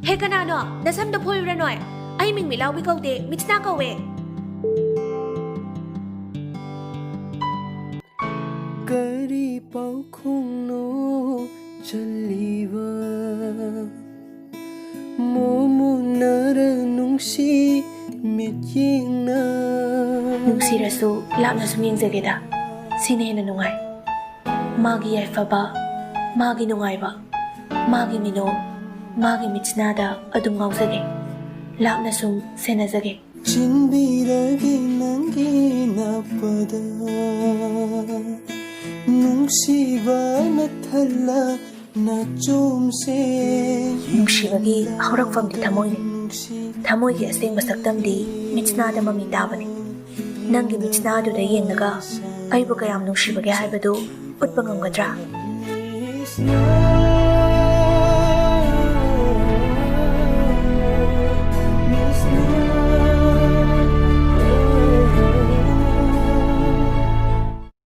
เฮกันนาโน่นั่นซ้ำตัวพูดระหน่อยไอ้มิงไม่เล่าวิกเอาเดมิชนาเกาเวกะรีเป่าคงโนจะลีวะโมมุนาระนุงชีเมียยิงนานุงชีระสูลาบนาสมิงเจเกดาสิเนนนุงไงมากีไอฟาบะมากีนุงไงบะมากีมิโนมากีมิชนาดาอดุงเอาเจเกลาบนาสุมเซนเจเกจินบีระกีนังกีนาปดานุงชีวานัทลานาจุมเซนุงชีวากีเขารักฟังที่ทำมวยนี่ทำมวยที่เสียงมาสักตั้มดีมิชนาดามามีดาบันนี่นั่งกิมิชนาดูได้ยังนะก็ไอ้บุกยามนุงชีวากีให้ไปดูอุดบังงกระจา